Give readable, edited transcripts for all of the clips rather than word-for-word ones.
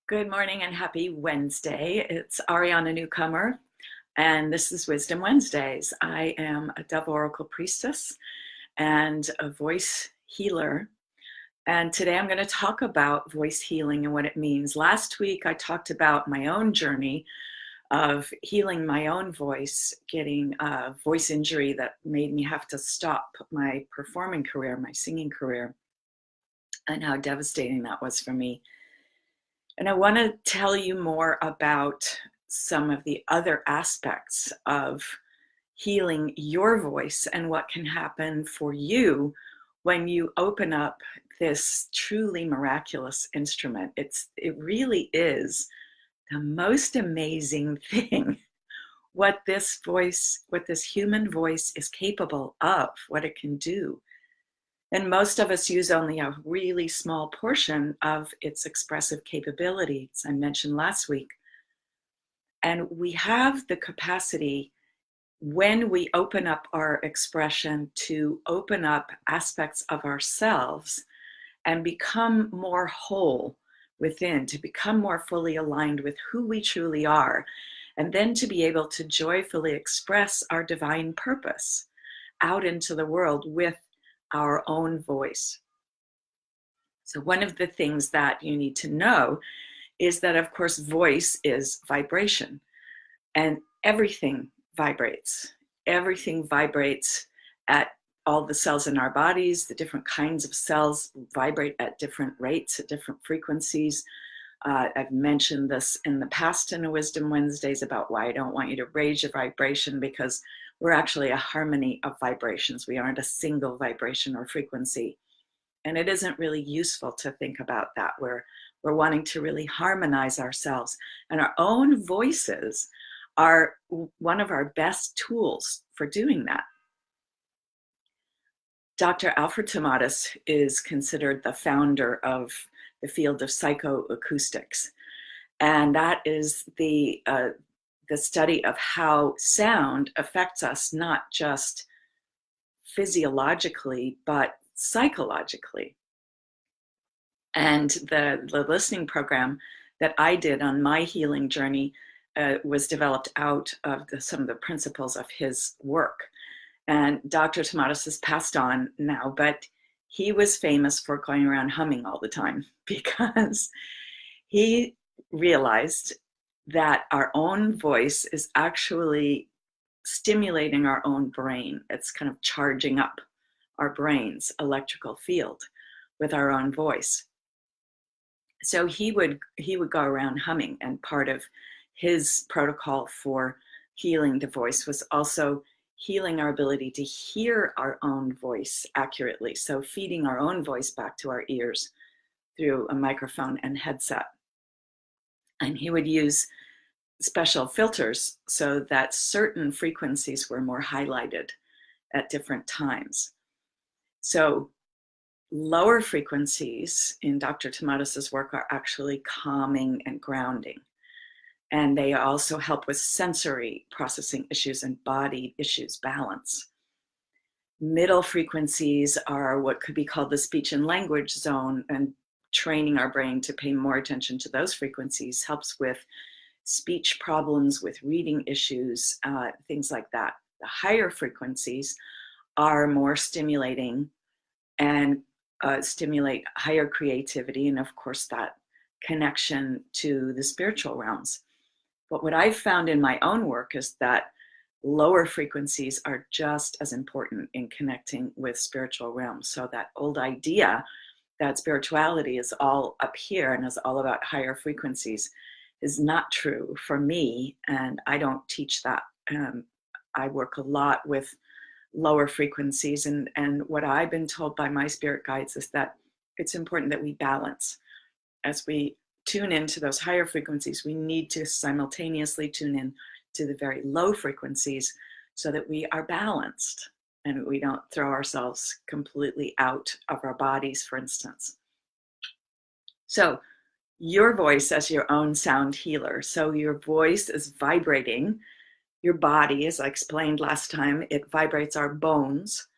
Good morning and happy Wednesday. It's Ariana Newcomer, and this is Wisdom Wednesdays. I am a Dove Oracle priestess and a voice healer. And today I'm going to talk about voice healing and what it means. Last week I talked about my own journey of healing my own voice, getting a voice injury that made me have to stop my performing career, my singing career, and how devastating that was for me. And I want to tell you more about some of the other aspects of healing your voice and what can happen for you when you open up this truly miraculous instrument. It really is the most amazing thing what this human voice is capable of, what it can do. And most of us use only a really small portion of its expressive capabilities, I mentioned last week. And we have the capacity, when we open up our expression, to open up aspects of ourselves and become more whole within, to become more fully aligned with who we truly are, and then to be able to joyfully express our divine purpose out into the world with our own voice. So one of the things that you need to know is that, of course, voice is vibration, and everything vibrates. Everything vibrates at all the cells in our bodies. The different kinds of cells vibrate at different rates, at different frequencies. I've mentioned this in the past in a Wisdom Wednesdays about why I don't want you to raise your vibration, because we're actually a harmony of vibrations. We aren't a single vibration or frequency. And it isn't really useful to think about that. We're wanting to really harmonize ourselves. And our own voices are one of our best tools for doing that. Dr. Alfred Tomatis is considered the founder of the field of psychoacoustics. And that is the study of how sound affects us, not just physiologically, but psychologically. And the listening program that I did on my healing journey was developed out of some of the principles of his work. And Dr. Tomatis has passed on now, but he was famous for going around humming all the time, because he realized that our own voice is actually stimulating our own brain. It's kind of charging up our brain's electrical field with our own voice. So he would go around humming, and part of his protocol for healing the voice was also healing our ability to hear our own voice accurately. So feeding our own voice back to our ears through a microphone and headset. And he would use special filters so that certain frequencies were more highlighted at different times. So lower frequencies in Dr. Tomatis's work are actually calming and grounding. And they also help with sensory processing issues and body issues, balance. Middle frequencies are what could be called the speech and language zone, and training our brain to pay more attention to those frequencies helps with speech problems, with reading issues, things like that. The higher frequencies are more stimulating and stimulate higher creativity, and of course that connection to the spiritual realms. But what I've found in my own work is that lower frequencies are just as important in connecting with spiritual realms. So that old idea that spirituality is all up here and is all about higher frequencies is not true for me, and I don't teach that. I work a lot with lower frequencies, and what I've been told by my spirit guides is that it's important that we balance. As we tune into those higher frequencies, we need to simultaneously tune in to the very low frequencies so that we are balanced and we don't throw ourselves completely out of our bodies, for instance. So your voice as your own sound healer. So your voice is vibrating your body, as I explained last time. It vibrates our bones,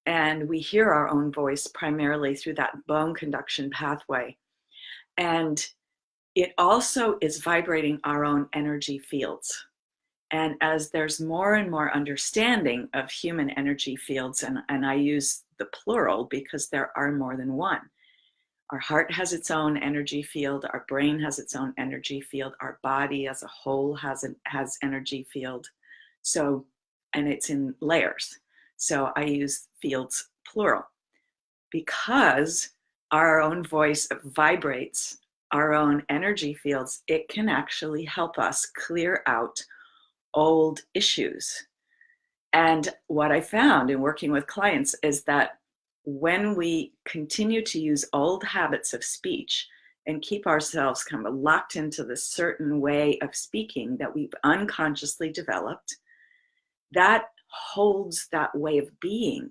and we hear our own voice primarily through that bone conduction pathway. And it also is vibrating our own energy fields. And as there's more and more understanding of human energy fields, and I use the plural because there are more than one. Our heart has its own energy field, our brain has its own energy field, our body as a whole has energy field. So, and it's in layers. So I use fields plural because our own voice vibrates our own energy fields. It can actually help us clear out old issues. And what I found in working with clients is that when we continue to use old habits of speech and keep ourselves kind of locked into this certain way of speaking that we've unconsciously developed, that holds that way of being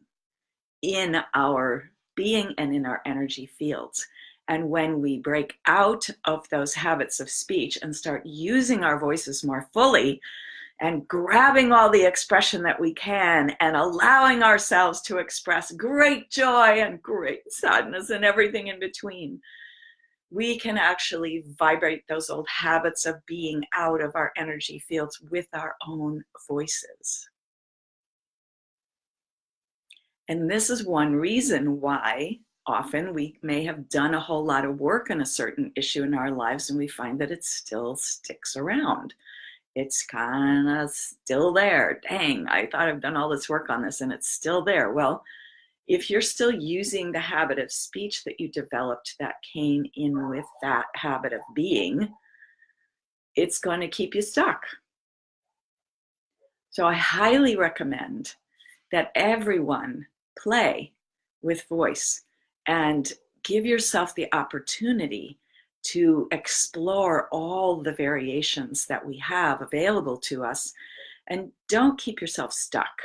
in our being and in our energy fields. And when we break out of those habits of speech and start using our voices more fully, and grabbing all the expression that we can and allowing ourselves to express great joy and great sadness and everything in between, we can actually vibrate those old habits of being out of our energy fields with our own voices. And this is one reason why often we may have done a whole lot of work on a certain issue in our lives and we find that it still sticks around. It's kind of still there. Dang, I thought I've done all this work on this and it's still there. Well, if you're still using the habit of speech that you developed that came in with that habit of being, it's going to keep you stuck. So I highly recommend that everyone play with voice and give yourself the opportunity to explore all the variations that we have available to us, and don't keep yourself stuck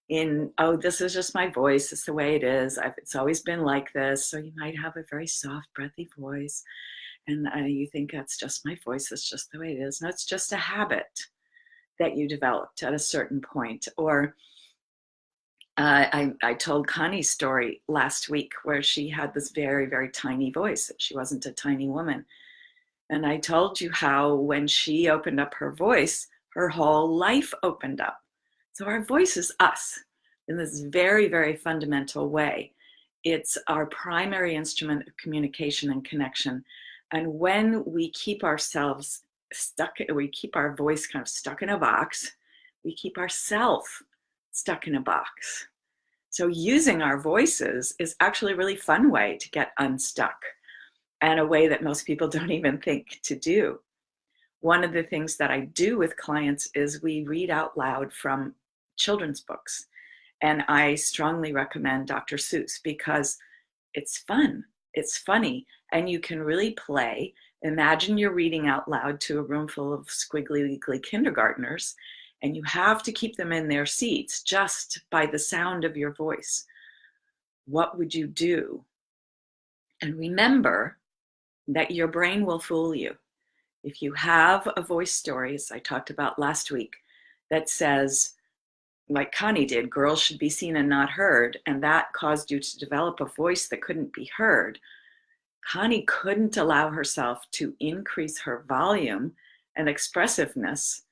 in, oh, this is just my voice, it's the way it is, it's always been like this. So you might have a very soft, breathy voice, and you think that's just my voice, it's just the way it is. No, it's just a habit that you developed at a certain point. Or I told Connie's story last week where she had this very, very tiny voice. She wasn't a tiny woman. And I told you how when she opened up her voice, her whole life opened up. So our voice is us in this very, very fundamental way. It's our primary instrument of communication and connection. And when we keep ourselves stuck, we keep our voice kind of stuck in a box, we keep ourselves stuck in a box. So using our voices is actually a really fun way to get unstuck, and a way that most people don't even think to do. One of the things that I do with clients is we read out loud from children's books. And I strongly recommend Dr. Seuss because it's fun, it's funny, and you can really play. Imagine you're reading out loud to a room full of squiggly wiggly kindergartners, and you have to keep them in their seats just by the sound of your voice. What would you do? And remember that your brain will fool you. If you have a voice story, as I talked about last week, that says, like Connie did, girls should be seen and not heard, and that caused you to develop a voice that couldn't be heard, Connie couldn't allow herself to increase her volume and expressiveness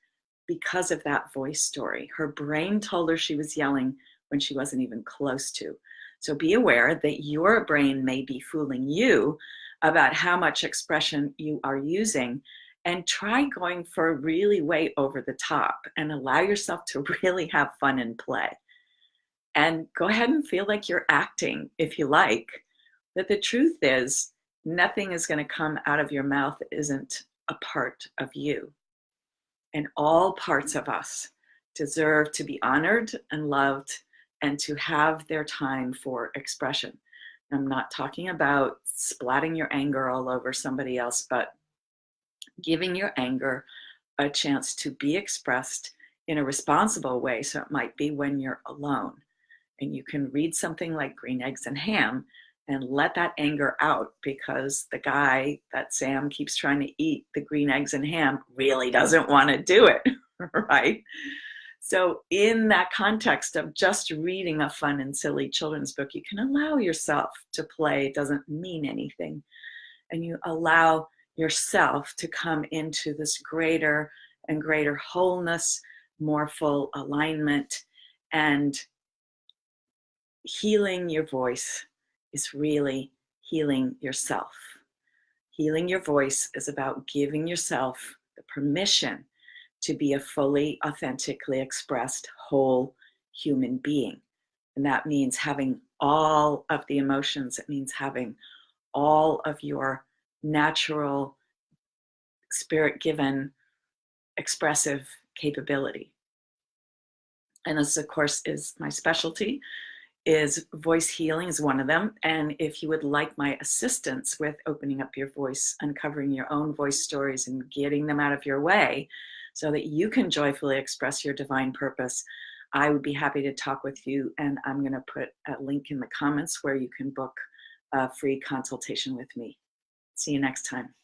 because of that voice story. Her brain told her she was yelling when she wasn't even close to. So be aware that your brain may be fooling you about how much expression you are using, and try going for really way over the top and allow yourself to really have fun and play. And go ahead and feel like you're acting if you like. But the truth is, nothing is going to come out of your mouth that isn't a part of you. And all parts of us deserve to be honored and loved and to have their time for expression. I'm not talking about splatting your anger all over somebody else, but giving your anger a chance to be expressed in a responsible way. So it might be when you're alone and you can read something like Green Eggs and Ham and let that anger out, because the guy that Sam keeps trying to eat the green eggs and ham really doesn't want to do it, right? So in that context of just reading a fun and silly children's book, you can allow yourself to play. It doesn't mean anything. And you allow yourself to come into this greater and greater wholeness, more full alignment. And healing your voice is really healing yourself. Healing your voice is about giving yourself the permission to be a fully, authentically expressed, whole human being. And that means having all of the emotions. It means having all of your natural, spirit-given, expressive capability. And this, of course, is my specialty. Is voice healing is one of them. And if you would like my assistance with opening up your voice, uncovering your own voice stories and getting them out of your way so that you can joyfully express your divine purpose, I would be happy to talk with you. And I'm going to put a link in the comments where you can book a free consultation with me. See you next time.